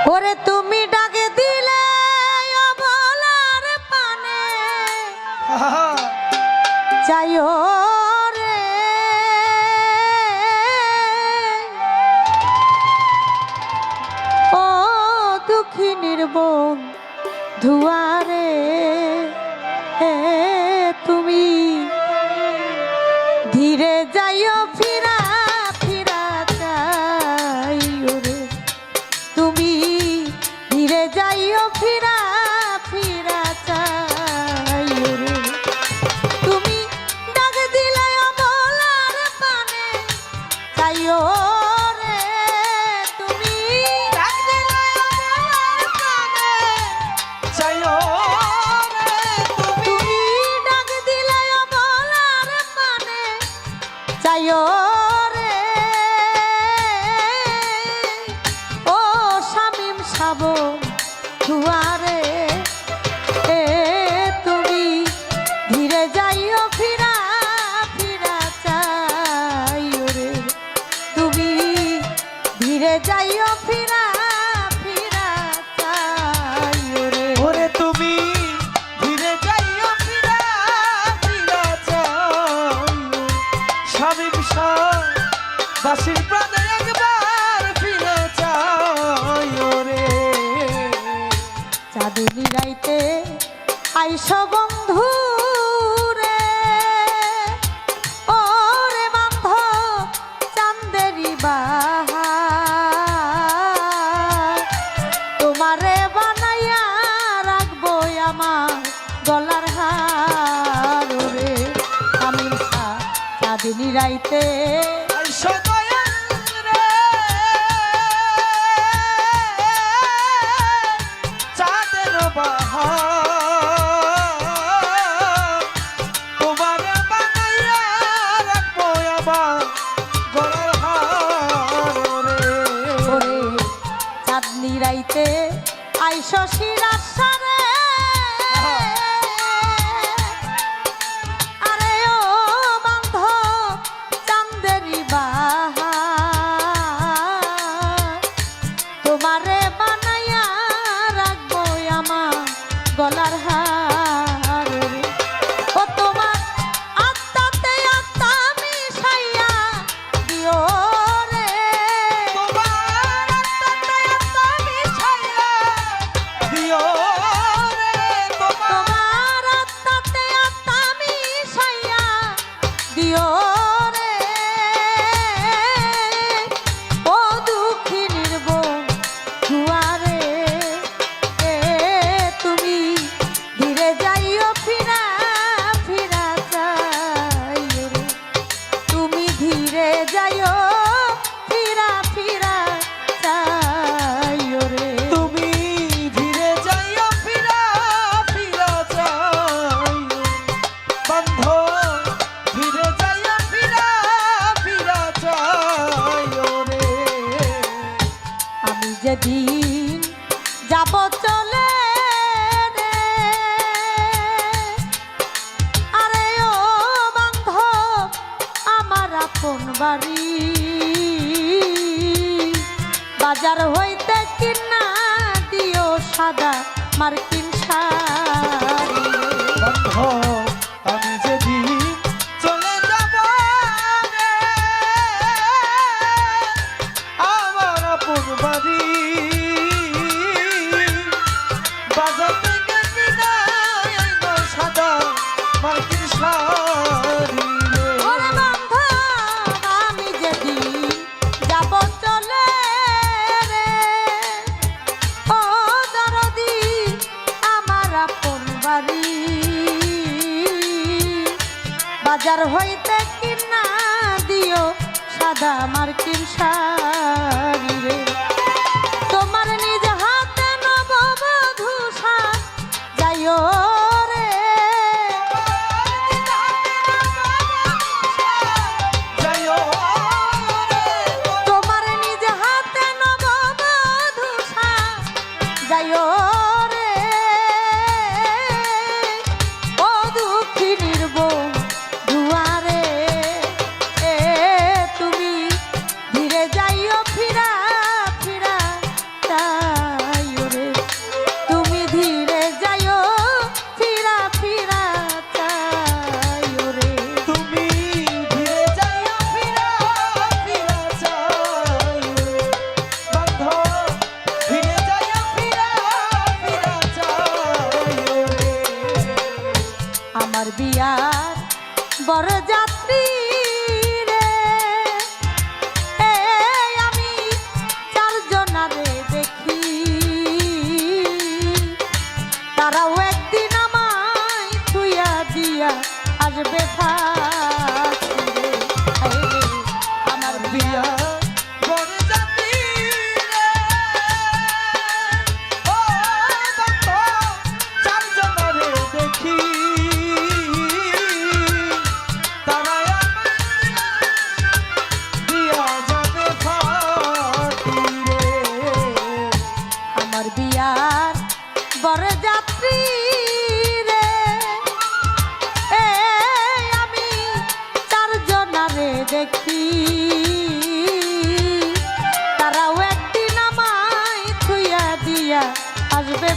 ওরে তুমি ডাকে দিলে অবলার পানে চাইও রে ও দুঃখিনীর বোন ধুয়ারে তুমি ধীরে যাইও ফিরা ফিরা চাইও রে তুমি ধীরে যাইও ফিরা ফিরা চাইও রে তুমি ডাক দিলে অবলার পানে চাইও রে তুমি ডাক দিলে অবলার পানে চাইও রে তুমি ডাক দিলে অবলার পানে চাইও রে ও শামীম শাবন দুয়ারে তুমি ধীরে যাইও ফিরা ফিরা চাইও রে তুমি ধীরে যাইও ফিরা ফিরা চাইও রে ওরে তুমি ধীরে যাইও ফিরা ফিরা চাইও শামীম শাহ বাসির প্রাণে একবার ফিরে চাইও রে চাঁদনি রাইতে আইস বন্ধু রে ও রে বান্ধ চাঁদেরি বাহার তোমারে বানাইয়া রাখবো আমার গলার হার রে শামীম শাহ চাঁদনি রাইতে আইসো দয়াল রে চাঁদের বাহার তোমারে বানাইয়া রাখবো আমার গলার হার রে ওরে চাঁদনি রাইতে আইস শিরাসারে আরে ও বান্ধ চাঁদেরি বাহার তোমারে বানাইয়া রাখবো আমার গলার হার রে। ও তোমার আত্মাতে আত্মা মিশাইয়া দিও রে তোমার আত্মাতে আত্মা মিশাইয়া দিও রে তোমার আত্মাতে আত্মা মিশাইয়া দিও রে ও দুঃখিনীর বোন দুয়ারে তুমি ধীরে যাইও ফিরা ফিরা চাইও রে তুমি ধীরে যাইও ফিরা ফিরা চাইও রে তুমি ধীরে যাইও ফিরা ফিরা চাইও বন্ধ ধীরে যাইও ফিরা ফিরা চাইও রে আমি যেদিন যাব চলে রে আরে ও বান্ধ আমার আপন বাড়ি বাজার হইতে কিনা দিও সাদা মার্কিন শাড়ি বন্ধ আমি যেদিন চলে যাব রে আমার আপন বাড়ি বাজার থেকে কিনা আইনো সাদা মার্কিন শাড়ি রে। ওরে বান্ধব আমি যেদিন যাব চলে রে ও দরদি আমার আপন বাড়ি বাজার হইতে কিনা দিও সাদা মার্কিন শাড়ি রে তোমার নিজ হাতে নববধূ সাজ যাইও রে যাইও রে তোমার নিজ হাতে নববধূ সাজ যাইও রে ও দুঃখিনীর বোন দুয়ারে তুমি ধীরে যাইও ফিরা বরযাত্রী রে আমি চারজনারে দেখি তারাও একদিন আমায় থুইয়া দিয়া আসবে ফাঁসি রে। হায়রে আমার বিয়া বরযাত্রী রে, ও ভক্ত চারজনারে দেখি, তারা দিয়া যাবে ফাঁকি রে। আমার বিয়ার বরযাত্রী রে আমি চারজনারে দেখি তারাও একদিন আমায় থুইয়া দিয়া আসবে